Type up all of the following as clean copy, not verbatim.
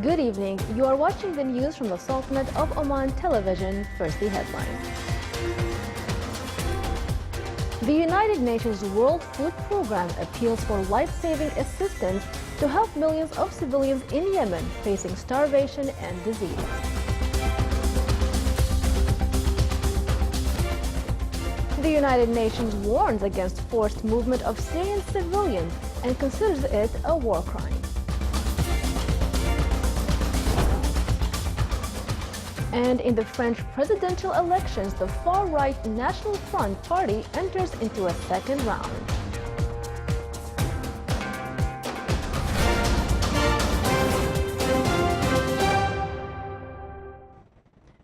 Good evening. You are watching the news from the Sultanate of Oman Television. First, the headlines. The United Nations World Food Programme appeals for life-saving assistance to help millions of civilians in Yemen facing starvation and disease. The United Nations warns against forced movement of Syrian civilians and considers it a war crime. And in the French presidential elections, the far-right National Front party enters into a second round.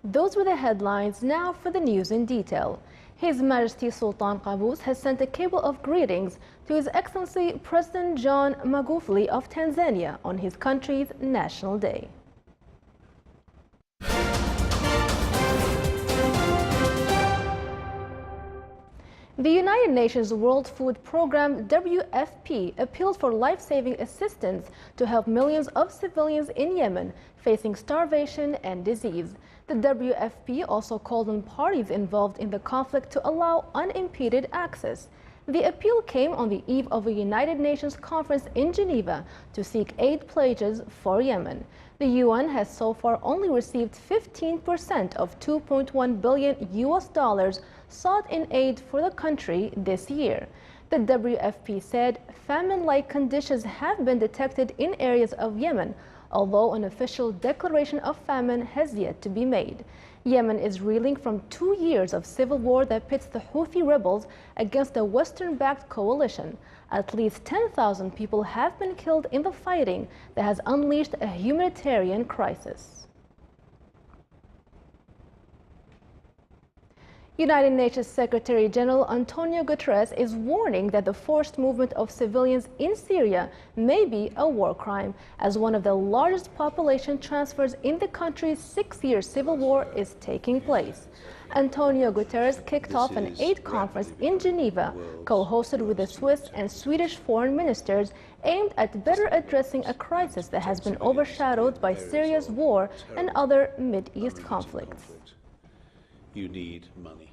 Those were the headlines. Now for the news in detail. His Majesty Sultan Qaboos has sent a cable of greetings to His Excellency President John Magufuli of Tanzania on his country's National Day. The United Nations World Food Programme WFP appeals for life-saving assistance to help millions of civilians in Yemen facing starvation and disease. The WFP also called on parties involved in the conflict to allow unimpeded access. The appeal came on the eve of a United Nations conference in Geneva to seek aid pledges for Yemen. The UN has so far only received 15% of $2.1 billion sought in aid for the country this year. The WFP said famine-like conditions have been detected in areas of Yemen, although an official declaration of famine has yet to be made. Yemen is reeling from 2 years of civil war that pits the Houthi rebels against a Western-backed coalition. At least 10,000 people have been killed in the fighting that has unleashed a humanitarian crisis. United Nations Secretary General Antonio Guterres is warning that the forced movement of civilians in Syria may be a war crime, as one of the largest population transfers in the country's 6-year civil war is taking place. Antonio Guterres kicked off an aid conference in Geneva, co-hosted with the Swiss and Swedish foreign ministers, aimed at better addressing a crisis that has been overshadowed by Syria's war and other Mid-East conflicts. You need money.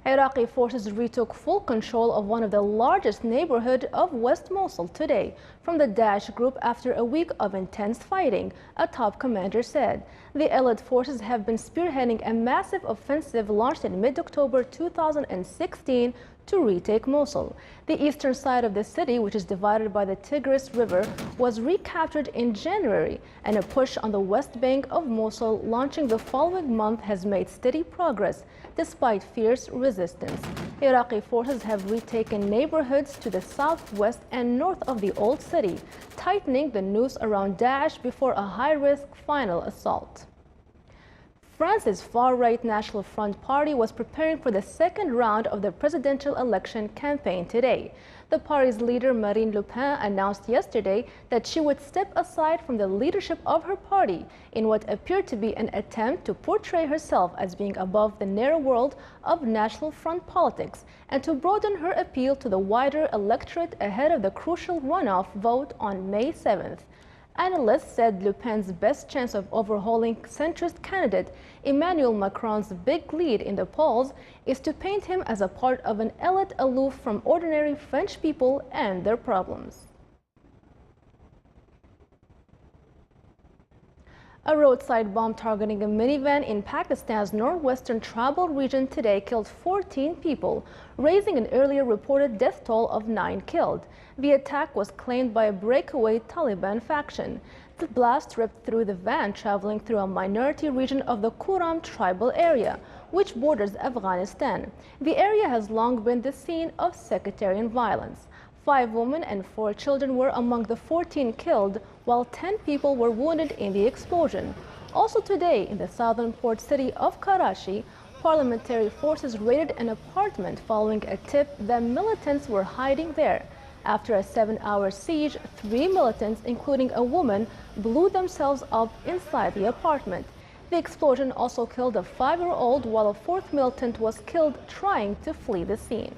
Iraqi forces retook full control of one of the largest neighborhoods of West Mosul today from the Daesh group after a week of intense fighting, a top commander said. The allied forces have been spearheading a massive offensive launched in mid-October 2016 to retake Mosul. The eastern side of the city, which is divided by the Tigris River, was recaptured in January, and a push on the west bank of Mosul launching the following month has made steady progress despite fierce resistance. Iraqi forces have retaken neighborhoods to the southwest and north of the old city, tightening the noose around Daesh before a high-risk final assault. France's far-right National Front party was preparing for the second round of the presidential election campaign today. The party's leader, Marine Le Pen, announced yesterday that she would step aside from the leadership of her party in what appeared to be an attempt to portray herself as being above the narrow world of National Front politics and to broaden her appeal to the wider electorate ahead of the crucial runoff vote on May 7th. Analysts said Le Pen's best chance of overhauling centrist candidate Emmanuel Macron's big lead in the polls is to paint him as a part of an elite aloof from ordinary French people and their problems. A roadside bomb targeting a minivan in Pakistan's northwestern tribal region today killed 14 people, raising an earlier reported death toll of 9 killed. The attack was claimed by a breakaway Taliban faction. The blast ripped through the van traveling through a minority region of the Kuram tribal area, which borders Afghanistan. The area has long been the scene of sectarian violence. 5 women and 4 children were among the 14 killed, while 10 people were wounded in the explosion. Also today, in the southern port city of Karachi, parliamentary forces raided an apartment following a tip that militants were hiding there. After a 7-hour siege, 3 militants, including a woman, blew themselves up inside the apartment. The explosion also killed a 5-year-old, while a 4th militant was killed trying to flee the scene.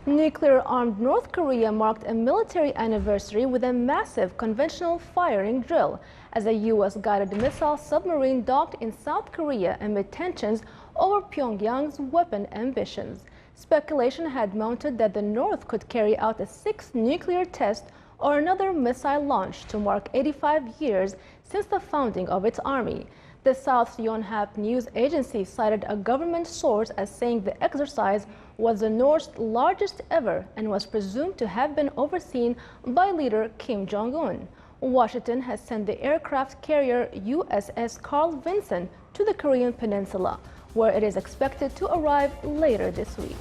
Nuclear-armed North Korea marked a military anniversary with a massive conventional firing drill as a U.S.-guided missile submarine docked in South Korea amid tensions over Pyongyang's weapon ambitions. Speculation had mounted that the North could carry out a sixth nuclear test or another missile launch to mark 85 years since the founding of its army. The South Yonhap news agency cited a government source as saying the exercise was the North's largest ever and was presumed to have been overseen by leader Kim Jong-un. Washington has sent the aircraft carrier USS Carl Vinson to the Korean Peninsula, where it is expected to arrive later this week.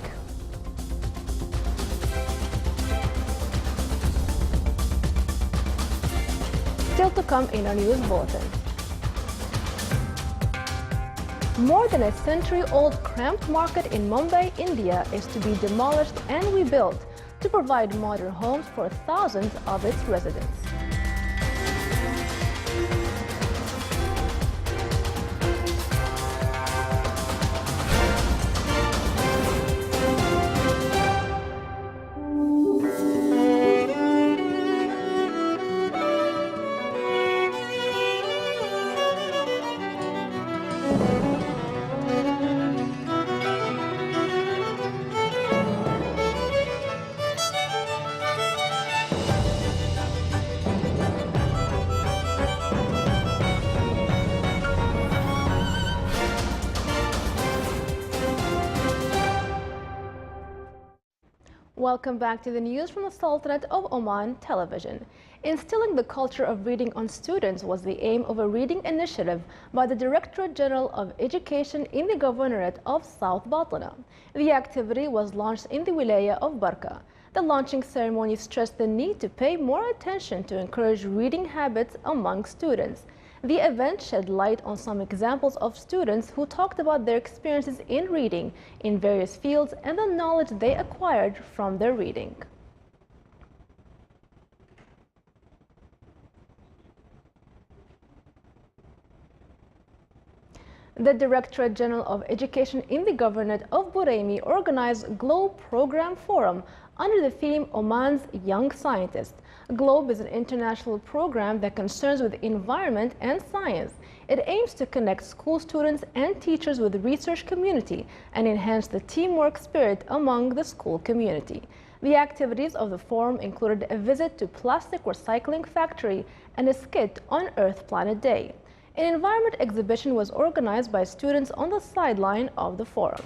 Still to come in our news bulletin. More than a century-old cramped market in Mumbai, India is to be demolished and rebuilt to provide modern homes for thousands of its residents. Welcome back to the news from the Sultanate of Oman television. Instilling the culture of reading on students was the aim of a reading initiative by the Directorate General of Education in the Governorate of South Batna. The activity was launched in the Wilaya of Barka. The launching ceremony stressed the need to pay more attention to encourage reading habits among students. The event shed light on some examples of students who talked about their experiences in reading in various fields and the knowledge they acquired from their reading. The Directorate General of Education in the Governorate of Buraimi organized GLOBE Program Forum under the theme Oman's Young Scientist. GLOBE is an international program that concerns with environment and science. It aims to connect school students and teachers with the research community and enhance the teamwork spirit among the school community. The activities of the forum included a visit to plastic recycling factory and a skit on Earth Planet Day. An environment exhibition was organized by students on the sideline of the forum.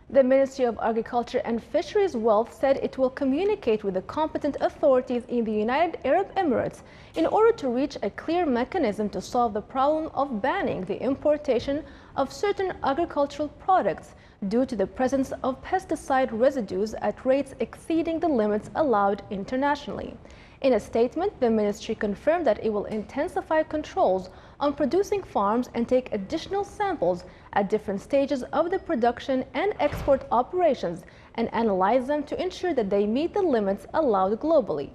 The Ministry of Agriculture and Fisheries Wealth said it will communicate with the competent authorities in the United Arab Emirates in order to reach a clear mechanism to solve the problem of banning the importation of certain agricultural products due to the presence of pesticide residues at rates exceeding the limits allowed internationally. In a statement, the ministry confirmed that it will intensify controls on producing farms and take additional samples at different stages of the production and export operations and analyze them to ensure that they meet the limits allowed globally.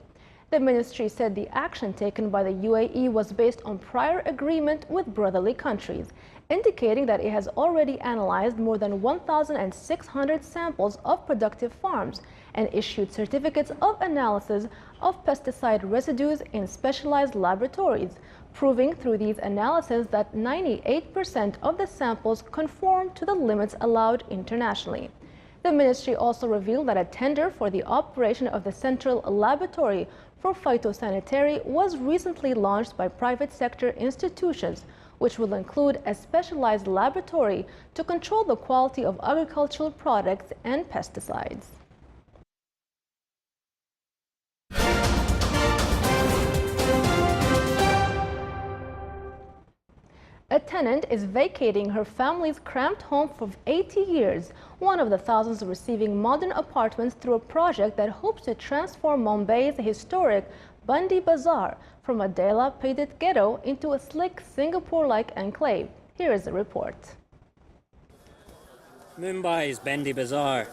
The ministry said the action taken by the UAE was based on prior agreement with brotherly countries, indicating that it has already analyzed more than 1,600 samples of productive farms and issued certificates of analysis of pesticide residues in specialized laboratories, proving through these analyses that 98% of the samples conform to the limits allowed internationally. The ministry also revealed that a tender for the operation of the Central Laboratory for Phytosanitary was recently launched by private sector institutions, which will include a specialized laboratory to control the quality of agricultural products and pesticides. A tenant is vacating her family's cramped home for 80 years, one of the thousands receiving modern apartments through a project that hopes to transform Mumbai's historic Bandi Bazaar from a dilapidated ghetto into a slick Singapore-like enclave. Here is the report. Mumbai's Bandi Bazaar.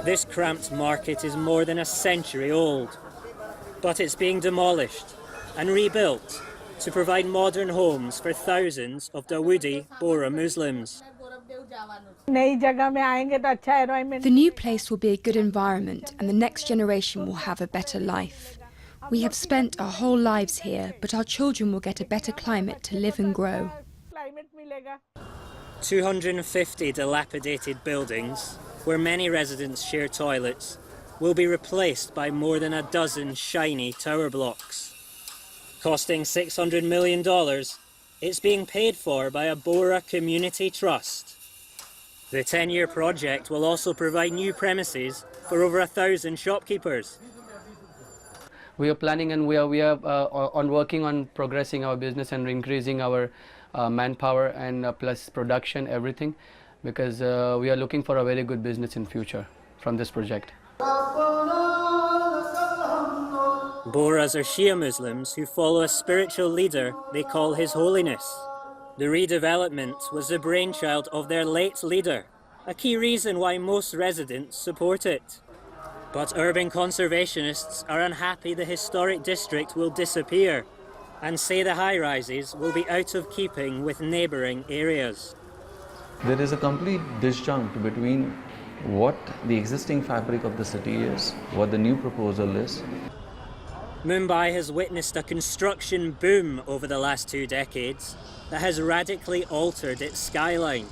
This cramped market is more than a century old, but it's being demolished and rebuilt to provide modern homes for thousands of Dawoodi Bohra Muslims. The new place will be a good environment and the next generation will have a better life. We have spent our whole lives here, but our children will get a better climate to live and grow. 250 dilapidated buildings, where many residents share toilets, will be replaced by more than a dozen shiny tower blocks. Costing $600 million, it's being paid for by a Bohra community trust. The 10-year project will also provide new premises for over 1,000 shopkeepers. We are planning and we are working on progressing our business and increasing our manpower and plus production, everything, because we are looking for a very good business in future from this project. Bohras are Shia Muslims who follow a spiritual leader they call His Holiness. The redevelopment was the brainchild of their late leader, a key reason why most residents support it. But urban conservationists are unhappy the historic district will disappear and say the high-rises will be out of keeping with neighbouring areas. There is a complete disjunct between what the existing fabric of the city is, what the new proposal is. Mumbai has witnessed a construction boom over the last 2 decades that has radically altered its skyline.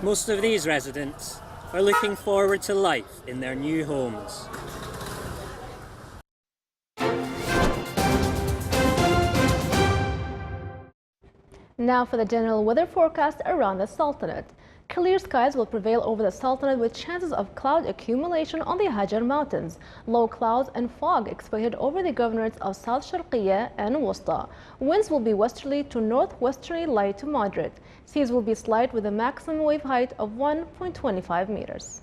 Most of these residents are looking forward to life in their new homes. Now for the general weather forecast around the Sultanate. Clear skies will prevail over the Sultanate with chances of cloud accumulation on the Hajar Mountains. Low clouds and fog expected over the governorates of South Sharqiya and Wusta. Winds will be westerly to northwesterly light to moderate. Seas will be slight with a maximum wave height of 1.25 meters.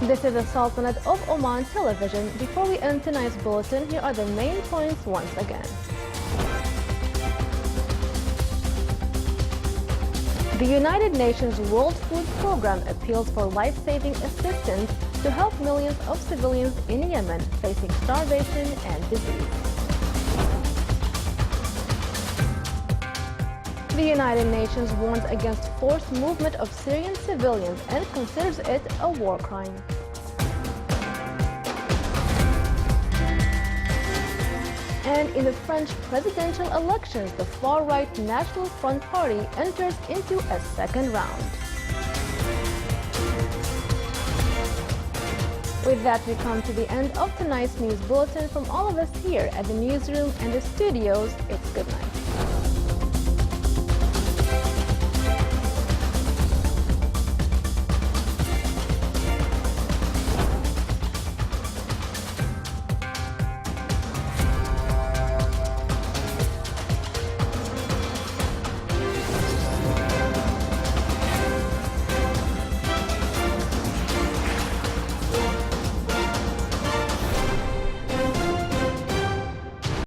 This is the Sultanate of Oman television. Before we end tonight's bulletin, here are the main points once again. The United Nations World Food Programme appeals for life-saving assistance to help millions of civilians in Yemen facing starvation and disease. The United Nations warns against forced movement of Syrian civilians and considers it a war crime. And in the French presidential elections, the far-right National Front Party enters into a second round. With that, we come to the end of tonight's news bulletin. From all of us here at the newsroom and the studios, it's good night.